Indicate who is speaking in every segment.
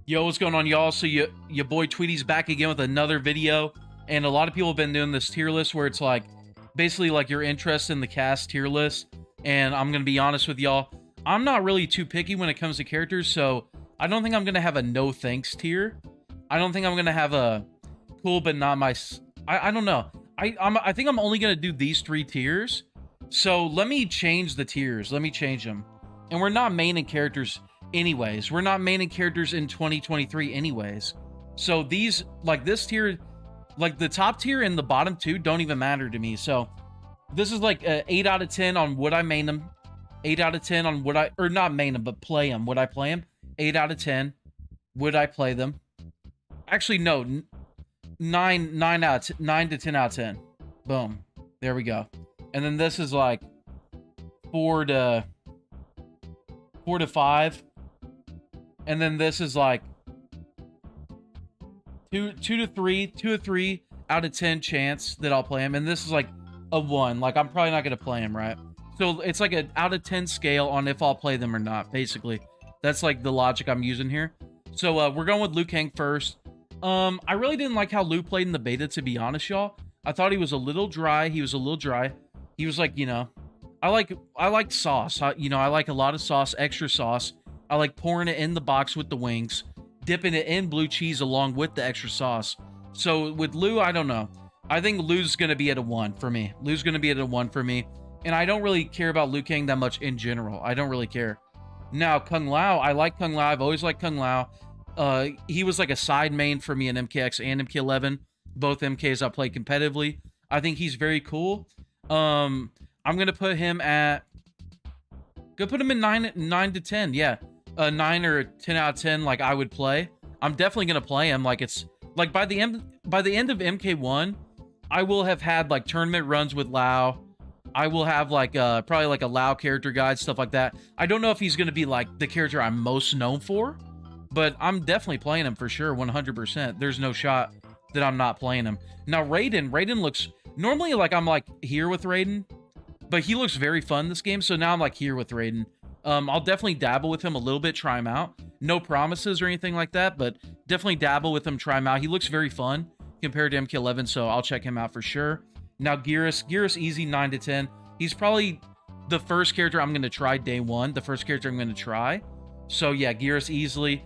Speaker 1: Yo, what's going on, y'all? So your boy Tweedy's back again with another video, and a lot of people have been doing this tier list where it's like basically like your interest in the cast tier list. And I'm gonna be honest with y'all, I'm not really too picky when it comes to characters, so I don't think I'm gonna have a no thanks tier. I don't think I'm gonna have a cool but not my. I don't know. I think I'm only gonna do these 3 tiers. So let me change the tiers. Let me change them. And we're not maining characters anyways. We're not maining characters in 2023 anyways. So these, like this tier, like the top tier and the bottom 2 don't even matter to me. So this is like a 8 out of 10 on would I main them. 8 out of 10 on would I, or not main them, but play them. Would I play them? 8 out of 10. Would I play them? Actually, no. 9 to 10 out of 10. Boom. There we go. And then this is like 4 to 5. And then this is like 2 to 3 out of 10 chance that I'll play him. And this is like a 1. Like, I'm probably not going to play him, right? So it's like an out of 10 scale on if I'll play them or not, basically. That's like the logic I'm using here. So we're going with Liu Kang first. I really didn't like how Liu played in the beta, to be honest, y'all. I thought he was a little dry. He was a little dry. He was like, you know, I like sauce. I like a lot of sauce, extra sauce. I like pouring it in the box with the wings, dipping it in blue cheese along with the extra sauce. So with Liu, I don't know. I think Liu's going to be at a 1 for me. Liu's going to be at a 1 for me. And I don't really care about Liu Kang that much in general. I don't really care. Now, Kung Lao, I like Kung Lao. I've always liked Kung Lao. He was like a side main for me in MKX and MK11. Both MKs I played competitively. I think he's very cool. I'm going to put him at... Go put him in 9 to 10, yeah. 9 or 10 out of 10, like, I would play. I'm definitely going to play him. Like, it's... Like, by the end of MK1, I will have had, like, tournament runs with Lao. I will have, like, probably, like, a Lao character guide, stuff like that. I don't know if he's going to be, like, the character I'm most known for, but I'm definitely playing him for sure, 100%. There's no shot that I'm not playing him. Now, Raiden looks... Normally, like, I'm, like, here with Raiden, but he looks very fun this game, so now I'm, like, here with Raiden. I'll definitely dabble with him a little bit, try him out. No promises or anything like that, but definitely dabble with him, try him out. He looks very fun compared to MK11, so I'll check him out for sure. Now, Geras, easy 9 to 10. He's probably the first character I'm going to try day 1, the first character I'm going to try. So, yeah, Geras easily.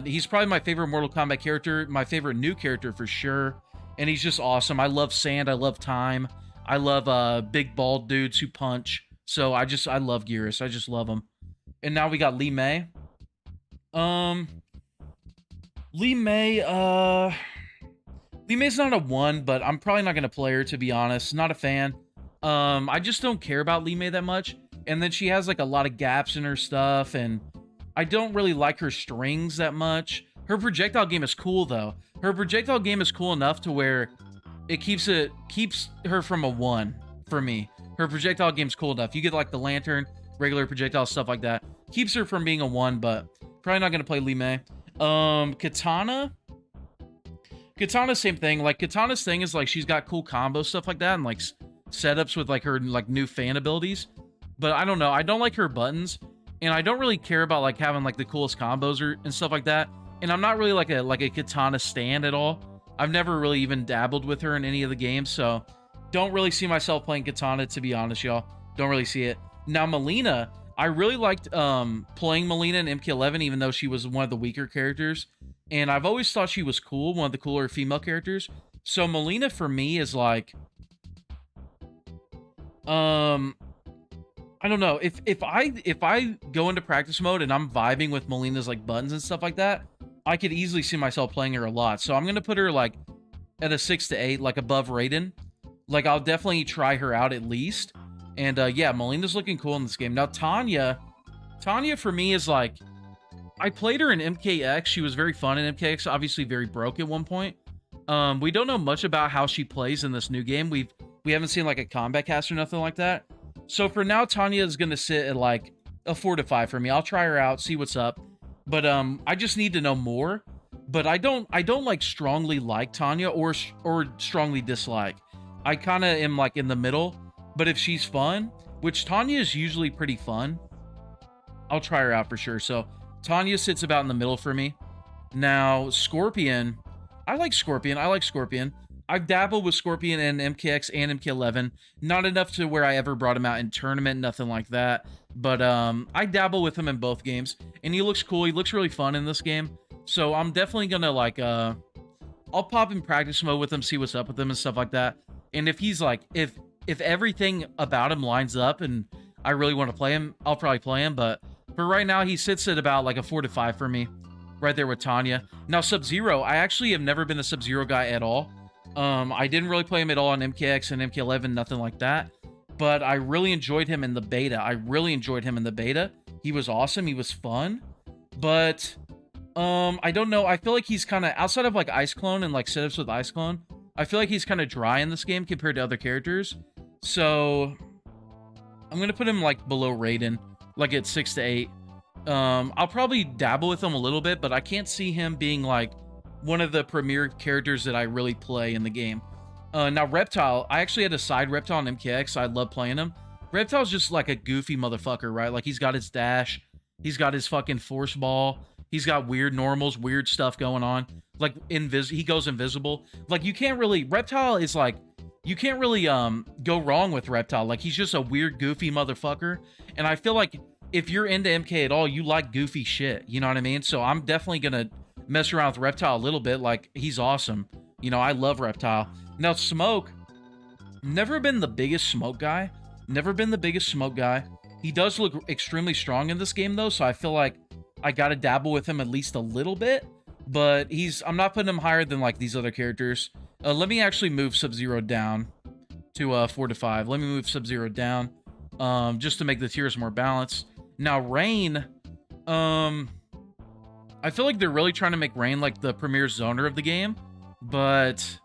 Speaker 1: He's probably my favorite Mortal Kombat character, my favorite new character for sure, and he's just awesome. I love sand, I love time, I love big bald dudes who punch, so I love Geras, I just love him. And now we got Li Mei. Li Mei's not a 1, but I'm probably not going to play her, to be honest. Not a fan. I just don't care about Li Mei that much. And then she has, like, a lot of gaps in her stuff, and I don't really like her strings that much. Her projectile game is cool, though. Her projectile game is cool enough to where it keeps her from a 1 for me. Her projectile game's cool enough. You get, like, the lantern, regular projectile, stuff like that. Keeps her from being a 1, but probably not going to play Li Mei. Katana, same thing. Like, Katana's thing is, like, she's got cool combo stuff like that, and, like, setups with, like, her, like, new fan abilities. But I don't know. I don't like her buttons, and I don't really care about, like, having, like, the coolest combos and stuff like that. And I'm not really, like a Katana stan at all. I've never really even dabbled with her in any of the games, so don't really see myself playing Katana, to be honest, y'all. Don't really see it. Now, Mileena, I really liked playing Mileena in MK11, even though she was one of the weaker characters. And I've always thought she was cool, one of the cooler female characters. So Mileena for me is like, I don't know. If I go into practice mode and I'm vibing with Mileena's like buttons and stuff like that, I could easily see myself playing her a lot. So I'm gonna put her like at a 6 to 8, like above Raiden. Like, I'll definitely try her out at least. And yeah, Mileena's looking cool in this game. Now, Tanya for me is like, I played her in MKX. She was very fun in MKX, obviously very broke at one point. We don't know much about how she plays in this new game. We haven't seen like a combat cast or nothing like that. So for now, Tanya is going to sit at like a 4 to 5 for me. I'll try her out, see what's up. But I just need to know more. But I don't like strongly like Tanya or strongly dislike. I kind of am like in the middle. But if she's fun, which Tanya is usually pretty fun, I'll try her out for sure. So Tanya sits about in the middle for me. Now, Scorpion, I like Scorpion. I like Scorpion. I've dabbled with Scorpion and MKX and MK11. Not enough to where I ever brought him out in tournament, nothing like that. But I dabble with him in both games, and he looks cool. He looks really fun in this game. So I'm definitely gonna like I'll pop in practice mode with him, see what's up with him and stuff like that. And if he's like, if everything about him lines up and I really want to play him, I'll probably play him. But for right now, he sits at about like a 4 to 5 for me, right there with Tanya. Now Sub-Zero, I actually have never been a Sub-Zero guy at all. I didn't really play him at all on MKX and MK11, nothing like that. But I really enjoyed him in the beta. He was awesome. He was fun. But I don't know. I feel like he's kind of outside of like Ice Clone and like setups with Ice Clone. I feel like he's kind of dry in this game compared to other characters. So I'm gonna put him like below Raiden, like at 6 to 8. I'll probably dabble with him a little bit, but I can't see him being like one of the premier characters that I really play in the game. Now Reptile, I actually had a side Reptile on MKX. So I love playing him. Reptile's just like a goofy motherfucker, right? Like he's got his dash, he's got his fucking force ball. He's got weird normals, weird stuff going on. Like he goes invisible. Like you can't really Reptile is like you can't really go wrong with Reptile. Like he's just a weird goofy motherfucker. And I feel like if you're into MK at all, you like goofy shit. You know what I mean? So I'm definitely gonna mess around with Reptile a little bit. Like he's awesome. You know, I love Reptile. Now Smoke, never been the biggest Smoke guy. He does look extremely strong in this game though, so I feel like I gotta dabble with him at least a little bit, but I'm not putting him higher than like these other characters. Let me actually move Sub-Zero down to 4 to 5. Let me move Sub-Zero down just to make the tiers more balanced. Now Rain, I feel like they're really trying to make Rain like the premier zoner of the game, but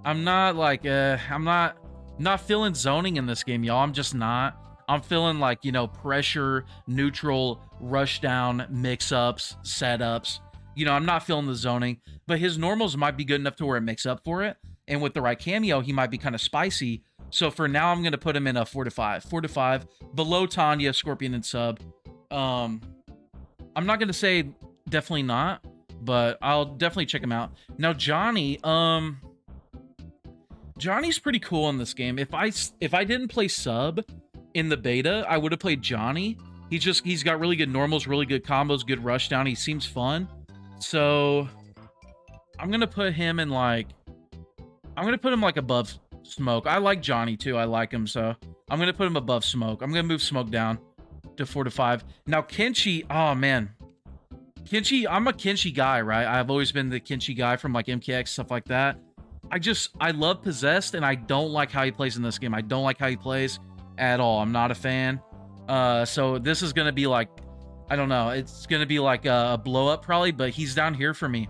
Speaker 1: I'm not like I'm not feeling zoning in this game, y'all. I'm just not. I'm feeling like, you know, pressure, neutral, rush down, mix-ups, setups. You know, I'm not feeling the zoning, but his normals might be good enough to where it makes up for it. And with the right cameo, he might be kind of spicy. So for now, I'm going to put him in a 4 to 5. 4 to 5, below Tanya, Scorpion, and Sub. I'm not going to say definitely not, but I'll definitely check him out. Now, Johnny, Johnny's pretty cool in this game. If I didn't play Sub in the beta, I would have played Johnny. He's got really good normals, really good combos, good rush down. He seems fun. So I'm gonna put him in like above Smoke. I like Johnny too. I like him, so I'm gonna put him above Smoke. I'm gonna move Smoke down to 4 to 5. Now Kenshi, oh man. Kenshi, I'm a Kenshi guy, right? I've always been the Kenshi guy from like MKX, stuff like that. I love Possessed, and I don't like how he plays in this game. I don't like how he plays at all. I'm not a fan. So this is gonna be like, I don't know, it's gonna be like a blow up probably, but he's down here for me.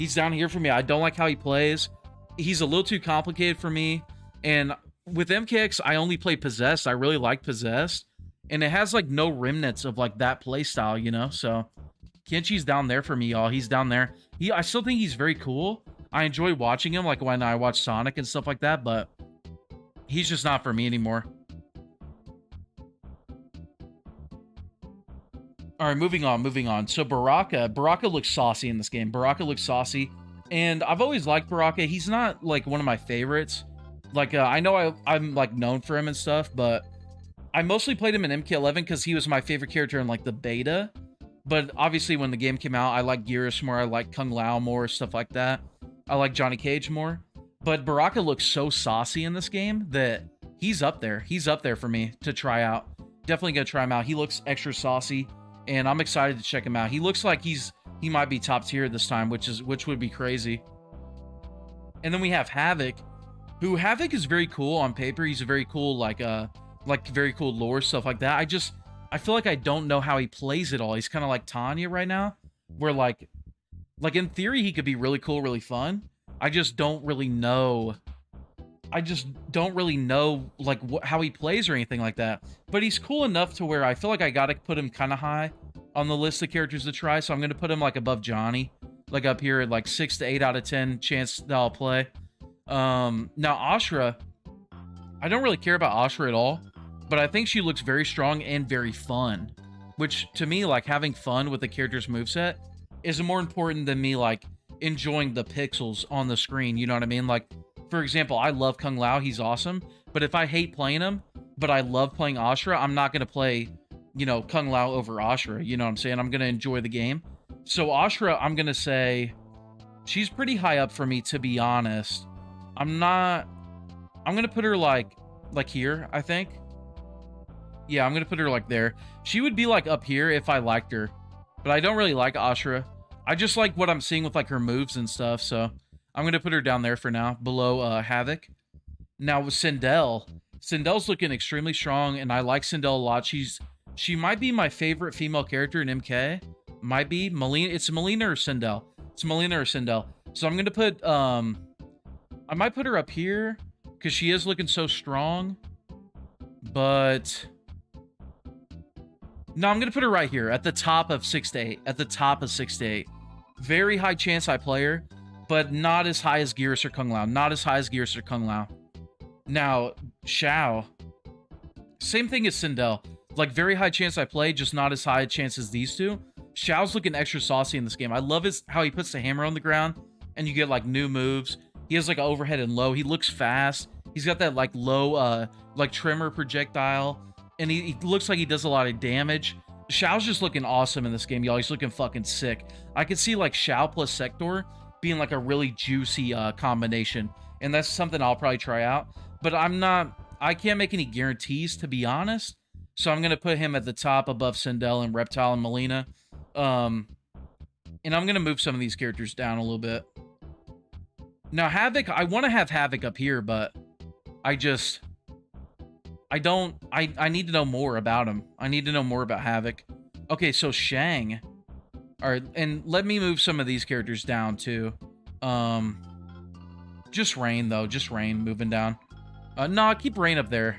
Speaker 1: I don't like how he plays. He's a little too complicated for me. And with MKX, I only play Possessed. I really like Possessed, and it has like no remnants of like that play style, you know. So Kenshi's down there for me, y'all. He's down there. I still think he's very cool. I enjoy watching him, like when I watch Sonic and stuff like that, but he's just not for me anymore. All right, moving on. So Baraka looks saucy in this game. And I've always liked Baraka. He's not like one of my favorites. Like I know I'm like known for him and stuff, but I mostly played him in MK11 because he was my favorite character in like the beta. But obviously when the game came out, I like Geras more, I like Kung Lao more, stuff like that. I like Johnny Cage more. But Baraka looks so saucy in this game that he's up there. He's up there for me to try out. Definitely gonna try him out. He looks extra saucy, and I'm excited to check him out. He looks like he might be top tier this time, which would be crazy. And then we have Havoc, who Havoc is very cool on paper. He's a very cool like very cool lore, stuff like that. I feel like I don't know how he plays it all. He's kind of like Tanya right now, where like in theory he could be really cool, really fun. I just don't really know like how he plays or anything like that. But he's cool enough to where I feel like I gotta put him kind of high on the list of characters to try. So I'm gonna put him like above Johnny, like up here at like 6 to 8 out of 10 chance that I'll play. Now Ashra, I don't really care about Ashra at all, but I think she looks very strong and very fun, which to me, like having fun with the character's moveset is more important than me like enjoying the pixels on the screen. You know what I mean? Like, for example, I love Kung Lao. He's awesome. But if I hate playing him, but I love playing Ashura, I'm not going to play, you know, Kung Lao over Ashura. You know what I'm saying? I'm going to enjoy the game. So Ashura, I'm going to say she's pretty high up for me, to be honest. I'm going to put her like here, I think. Yeah, I'm going to put her like there. She would be like up here if I liked her. But I don't really like Ashura. I just like what I'm seeing with like her moves and stuff. So I'm going to put her down there for now, below Havoc. Now with Sindel. Sindel's looking extremely strong, and I like Sindel a lot. She might be my favorite female character in MK. Might be. Melina. It's Melina or Sindel. It's Melina or Sindel. So I'm going to put... I might put her up here, because she is looking so strong. But... no, I'm going to put her right here, at the top of 6 to 8. At the top of 6 to 8. Very high chance I play her, but not as high as Geras or Kung Lao. Not as high as Geras or Kung Lao. Now, Xiao. Same thing as Sindel. Like, very high chance I play, just not as high a chance as these two. Xiao's looking extra saucy in this game. I love how he puts the hammer on the ground, and you get, like, new moves. He has, like, an overhead and low. He looks fast. He's got that, like, low, like, tremor projectile. And he looks like he does a lot of damage. Xiao's just looking awesome in this game, y'all. He's looking fucking sick. I could see, like, Xiao plus Sector being, like, a really juicy combination. And that's something I'll probably try out. But I can't make any guarantees, to be honest. So I'm going to put him at the top above Sindel and Reptile and Melina. And I'm going to move some of these characters down a little bit. Now, Havoc, I want to have Havoc up here, but I need to know more about him. I need to know more about Havoc. Okay, so Shang. All right, and let me move some of these characters down, too. Just Rain, though. Just Rain, moving down. No, keep Rain up there.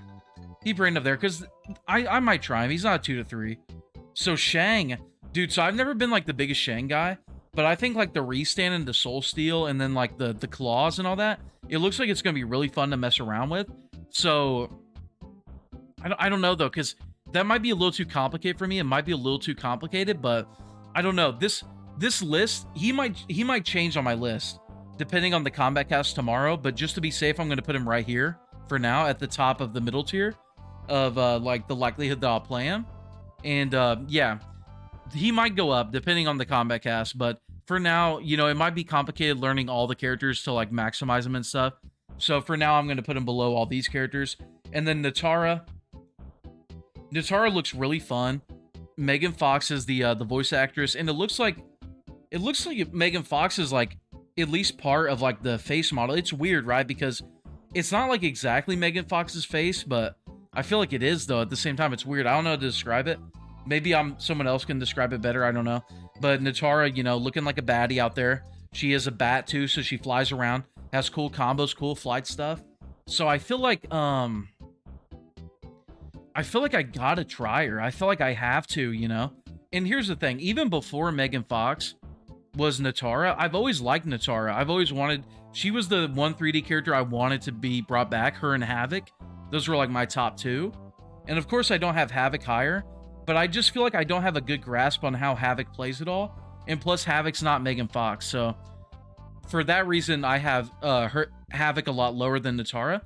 Speaker 1: Keep Rain up there, because I might try him. He's not a 2 to 3. So Shang. Dude, so I've never been, like, the biggest Shang guy. But I think, like, the restand and the Soul Steal and then, like, the claws and all that, it looks like it's going to be really fun to mess around with. So... I don't know, though, because that might be a little too complicated for me. It might be a little too complicated, but I don't know. This list, he might change on my list, depending on the combat cast tomorrow, but just to be safe, I'm going to put him right here, for now, at the top of the middle tier of, like, the likelihood that I'll play him. And, yeah, he might go up, depending on the combat cast, but for now, you know, it might be complicated learning all the characters to, like, maximize them and stuff. So for now, I'm going to put him below all these characters. And then Natara... Natara looks really fun. Megan Fox is the voice actress, and it looks like Megan Fox is like at least part of like the face model. It's weird, right? Because it's not like exactly Megan Fox's face, but I feel like it is though. At the same time, it's weird. I don't know how to describe it. Maybe someone else can describe it better. I don't know. But Natara, you know, looking like a baddie out there. She is a bat too, so she flies around, has cool combos, cool flight stuff. So I feel like I gotta try her. I feel like I have to, you know? And here's the thing. Even before Megan Fox was Natara, I've always liked Natara. I've always wanted... She was the one 3D character I wanted to be brought back. Her and Havoc. Those were like my top two. And of course, I don't have Havoc higher. But I just feel like I don't have a good grasp on how Havoc plays it all. And plus, Havoc's not Megan Fox. So for that reason, I have Havoc a lot lower than Natara.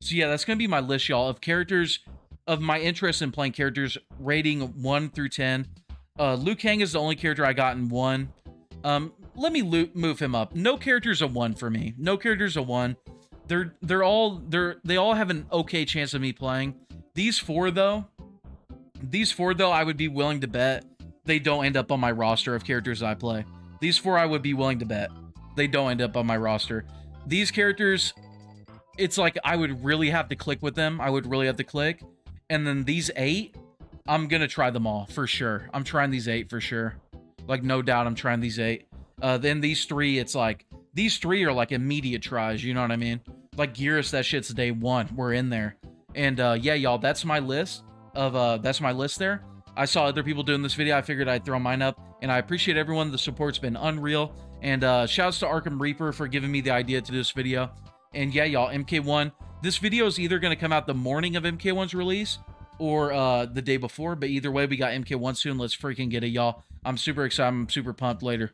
Speaker 1: So yeah, that's going to be my list, y'all, of characters... of my interest in playing characters, rating 1 through 10. Liu Kang is the only character I got in 1. Let me move him up. No character's a 1 for me. No character's a 1. They all have an okay chance of me playing. These four though, I would be willing to bet they don't end up on my roster of characters I play. These four I would be willing to bet they don't end up on my roster. These characters, it's like I would really have to click with them. I would really have to click. And then these 8, I'm going to try them all for sure. I'm trying these 8 for sure. Like, no doubt I'm trying these 8. Then these 3, it's like, these 3 are like immediate tries. You know what I mean? Like Geras, that shit's day 1. We're in there. And yeah, y'all, that's my list there. I saw other people doing this video. I figured I'd throw mine up. And I appreciate everyone. The support's been unreal. And shouts to Arkham Reaper for giving me the idea to do this video. And yeah, y'all, MK1. This video is either going to come out the morning of MK1's release or the day before, but either way, we got MK1 soon. Let's freaking get it, y'all. I'm super excited. I'm super pumped later.